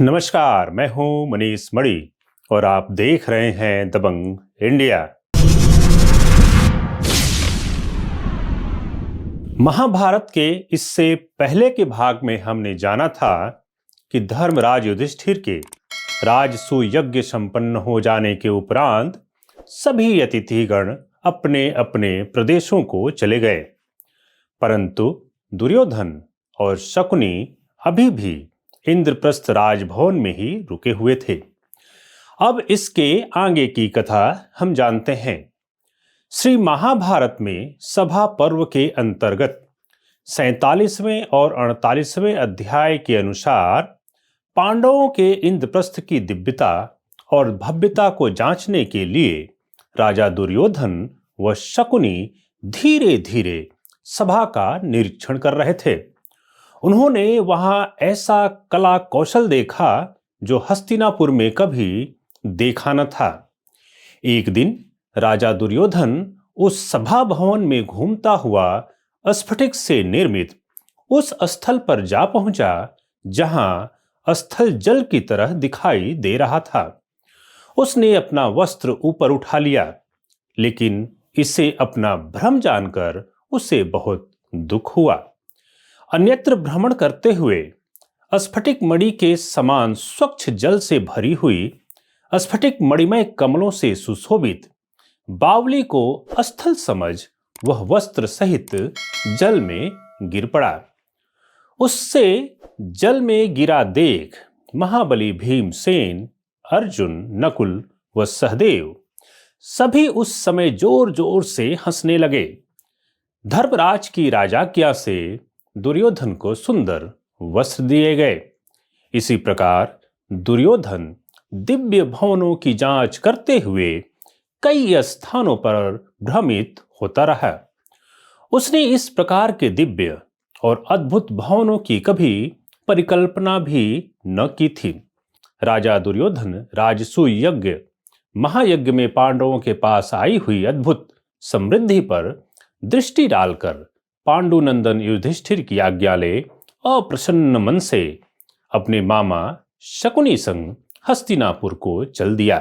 नमस्कार, मैं हूं मनीष मणि और आप देख रहे हैं दबंग इंडिया। महाभारत के इससे पहले के भाग में हमने जाना था कि धर्मराज युधिष्ठिर के राजसूय यज्ञ संपन्न हो जाने के उपरांत सभी अतिथिगण अपने अपने प्रदेशों को चले गए, परंतु दुर्योधन और शकुनी अभी भी इंद्रप्रस्थ राजभवन में ही रुके हुए थे। अब इसके आगे की कथा हम जानते हैं। श्री महाभारत में सभा पर्व के अंतर्गत 47वें और 48वें अध्याय के अनुसार पांडवों के इंद्रप्रस्थ की दिव्यता और भव्यता को जांचने के लिए राजा दुर्योधन व शकुनी धीरे धीरे सभा का निरीक्षण कर रहे थे। उन्होंने वहां ऐसा कला कौशल देखा जो हस्तिनापुर में कभी देखा न था। एक दिन राजा दुर्योधन उस सभा भवन में घूमता हुआ स्फटिक से निर्मित उस स्थल पर जा पहुंचा जहां स्थल जल की तरह दिखाई दे रहा था। उसने अपना वस्त्र ऊपर उठा लिया, लेकिन इसे अपना भ्रम जानकर उसे बहुत दुख हुआ। अन्यत्र भ्रमण करते हुए स्फटिक मणि के समान स्वच्छ जल से भरी हुई स्फटिक मणिमय कमलों से सुशोभित बावली को स्थल समझ वह वस्त्र सहित जल में गिर पड़ा। उससे जल में गिरा देख महाबली भीमसेन, अर्जुन, नकुल व सहदेव सभी उस समय जोर जोर से हंसने लगे। धर्मराज की राजाज्ञा से दुर्योधन को सुंदर वस्त्र दिए गए। इसी प्रकार दुर्योधन दिव्य भवनों की जांच करते हुए कई स्थानों पर भ्रमित होता रहा। उसने इस प्रकार के दिव्य और अद्भुत भवनों की कभी परिकल्पना भी न की थी। राजा दुर्योधन राजसूय यज्ञ महायज्ञ में पांडवों के पास आई हुई अद्भुत समृद्धि पर दृष्टि डालकर पांडुनंदन युधिष्ठिर की आज्ञा ले अप्रसन्न मन से अपने मामा शकुनी संग हस्तिनापुर को चल दिया।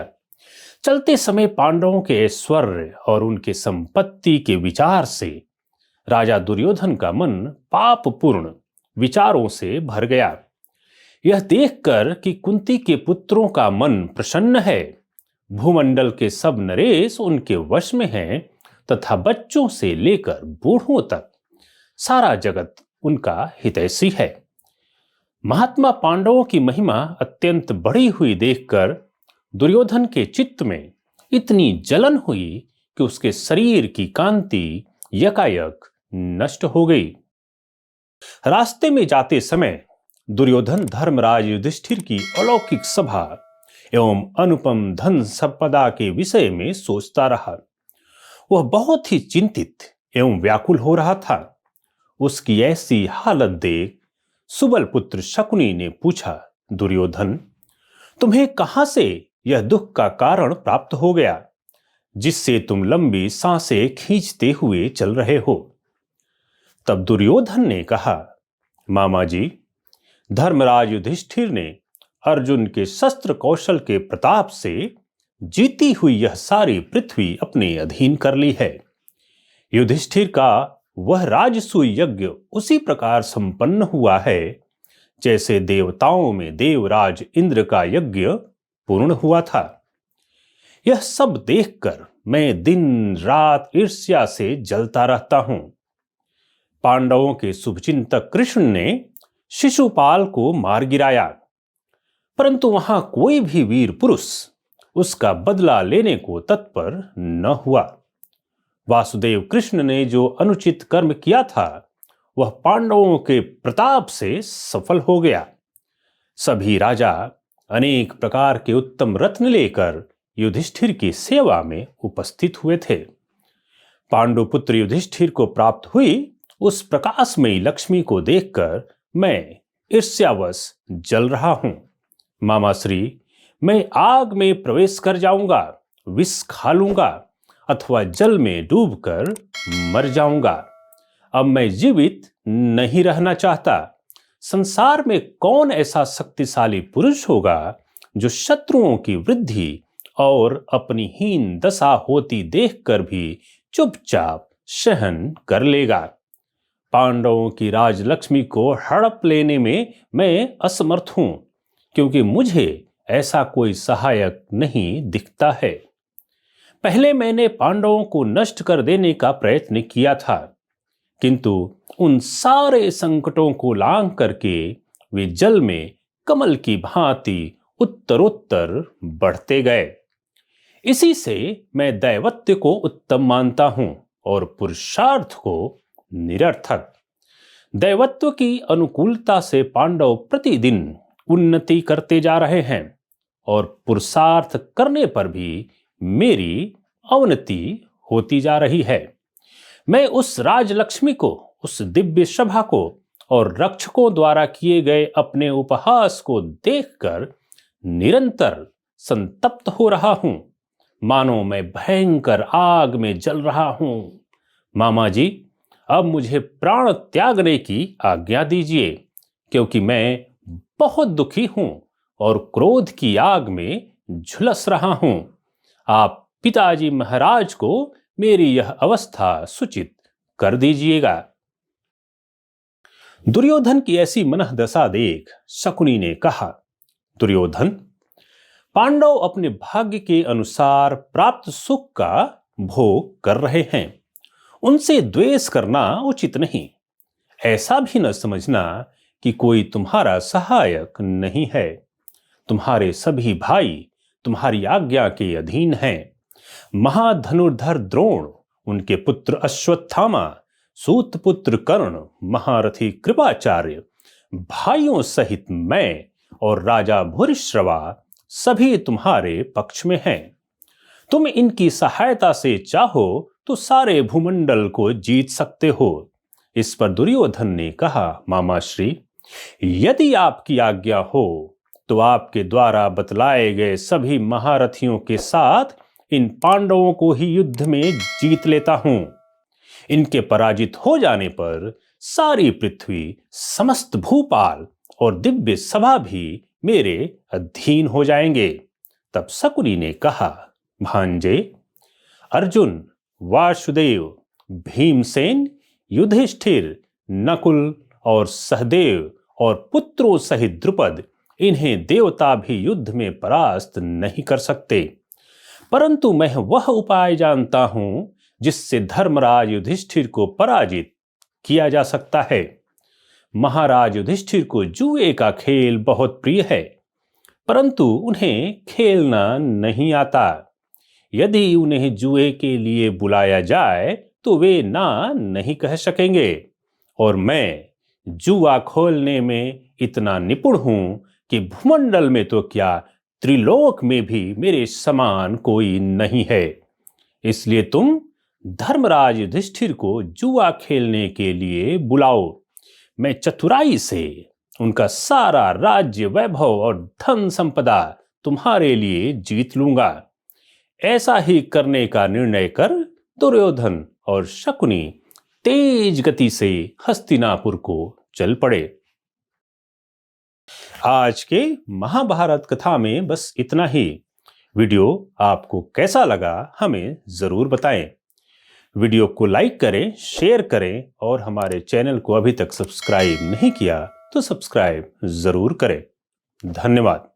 चलते समय पांडवों के ऐश्वर्य और उनके संपत्ति के विचार से राजा दुर्योधन का मन पापपूर्ण विचारों से भर गया। यह देखकर कि कुंती के पुत्रों का मन प्रसन्न है, भूमंडल के सब नरेश उनके वश में हैं तथा बच्चों से लेकर बूढ़ों तक सारा जगत उनका हितैषी है। महात्मा पांडवों की महिमा अत्यंत बढ़ी हुई देखकर दुर्योधन के चित्त में इतनी जलन हुई कि उसके शरीर की कांति यकायक नष्ट हो गई। रास्ते में जाते समय दुर्योधन धर्मराज युधिष्ठिर की अलौकिक सभा एवं अनुपम धन संपदा के विषय में सोचता रहा। वह बहुत ही चिंतित एवं व्याकुल हो रहा था। उसकी ऐसी हालत देख सुबल पुत्र शकुनी ने पूछा, दुर्योधन, तुम्हें कहां से यह दुख का कारण प्राप्त हो गया जिससे तुम लंबी सांसें खींचते हुए चल रहे हो? तब दुर्योधन ने कहा, मामा जी, धर्मराज युधिष्ठिर ने अर्जुन के शस्त्र कौशल के प्रताप से जीती हुई यह सारी पृथ्वी अपने अधीन कर ली है। युधिष्ठिर का वह राजसूय यज्ञ उसी प्रकार संपन्न हुआ है जैसे देवताओं में देवराज इंद्र का यज्ञ पूर्ण हुआ था। यह सब देखकर मैं दिन रात ईर्ष्या से जलता रहता हूं। पांडवों के शुभचिंतक कृष्ण ने शिशुपाल को मार गिराया, परंतु वहां कोई भी वीर पुरुष उसका बदला लेने को तत्पर न हुआ। वासुदेव कृष्ण ने जो अनुचित कर्म किया था वह पांडवों के प्रताप से सफल हो गया। सभी राजा अनेक प्रकार के उत्तम रत्न लेकर युधिष्ठिर की सेवा में उपस्थित हुए थे। पांडुपुत्र युधिष्ठिर को प्राप्त हुई उस प्रकाशमयी लक्ष्मी को देखकर मैं ईर्ष्यावश जल रहा हूं। मामा श्री, मैं आग में प्रवेश कर जाऊंगा, विष खा लूंगा अथवा जल में डूबकर मर जाऊंगा। अब मैं जीवित नहीं रहना चाहता। संसार में कौन ऐसा शक्तिशाली पुरुष होगा जो शत्रुओं की वृद्धि और अपनी हीन दशा होती देखकर भी चुपचाप सहन कर लेगा। पांडवों की राजलक्ष्मी को हड़प लेने में मैं असमर्थ हूं, क्योंकि मुझे ऐसा कोई सहायक नहीं दिखता है। पहले मैंने पांडवों को नष्ट कर देने का प्रयत्न किया था, किंतु उन सारे संकटों को लांघ करके वे जल में कमल की भांति उत्तरोत्तर बढ़ते गए। इसी से मैं दैवत्य को उत्तम मानता हूं और पुरुषार्थ को निरर्थक। दैवत्व की अनुकूलता से पांडव प्रतिदिन उन्नति करते जा रहे हैं और पुरुषार्थ करने पर भी मेरी अवनति होती जा रही है। मैं उस राजलक्ष्मी को, उस दिव्य सभा को और रक्षकों द्वारा किए गए अपने उपहास को देखकर निरंतर संतप्त हो रहा हूं, मानो मैं भयंकर आग में जल रहा हूं। मामा जी, अब मुझे प्राण त्यागने की आज्ञा दीजिए, क्योंकि मैं बहुत दुखी हूं और क्रोध की आग में झुलस रहा हूं। आप पिताजी महाराज को मेरी यह अवस्था सूचित कर दीजिएगा। दुर्योधन की ऐसी मनःदशा देख शकुनी ने कहा, दुर्योधन, पांडव अपने भाग्य के अनुसार प्राप्त सुख का भोग कर रहे हैं, उनसे द्वेष करना उचित नहीं। ऐसा भी न समझना कि कोई तुम्हारा सहायक नहीं है। तुम्हारे सभी भाई तुम्हारी आज्ञा के अधीन हैं। महाधनुर्धर द्रोण, उनके पुत्र अश्वत्थामा, सूत पुत्र कर्ण, महारथी कृपाचार्य, भाइयों सहित मैं और राजा भूरिश्रवा सभी तुम्हारे पक्ष में हैं। तुम इनकी सहायता से चाहो तो सारे भूमंडल को जीत सकते हो। इस पर दुर्योधन ने कहा, मामाश्री, यदि आपकी आज्ञा हो तो आपके द्वारा बतलाए गए सभी महारथियों के साथ इन पांडवों को ही युद्ध में जीत लेता हूं। इनके पराजित हो जाने पर सारी पृथ्वी, समस्त भूपाल और दिव्य सभा भी मेरे अधीन हो जाएंगे। तब शकुनी ने कहा, भांजे, अर्जुन, वासुदेव, भीमसेन, युधिष्ठिर, नकुल और सहदेव और पुत्रों सहित द्रुपद, इन्हें देवता भी युद्ध में परास्त नहीं कर सकते, परंतु मैं वह उपाय जानता हूं जिससे धर्मराज युधिष्ठिर को पराजित किया जा सकता है। महाराज युधिष्ठिर को जुए का खेल बहुत प्रिय है, परंतु उन्हें खेलना नहीं आता। यदि उन्हें जुए के लिए बुलाया जाए तो वे ना नहीं कह सकेंगे, और मैं जुआ खोलने में इतना निपुण हूं कि भूमंडल में तो क्या, त्रिलोक में भी मेरे समान कोई नहीं है। इसलिए तुम धर्मराज युधिष्ठिर को जुआ खेलने के लिए बुलाओ। मैं चतुराई से उनका सारा राज्य, वैभव और धन संपदा तुम्हारे लिए जीत लूंगा। ऐसा ही करने का निर्णय कर दुर्योधन और शकुनी तेज गति से हस्तिनापुर को चल पड़े। आज के महाभारत कथा में बस इतना ही। वीडियो आपको कैसा लगा हमें जरूर बताएं। वीडियो को लाइक करें, शेयर करें और हमारे चैनल को अभी तक सब्सक्राइब नहीं किया तो सब्सक्राइब जरूर करें। धन्यवाद।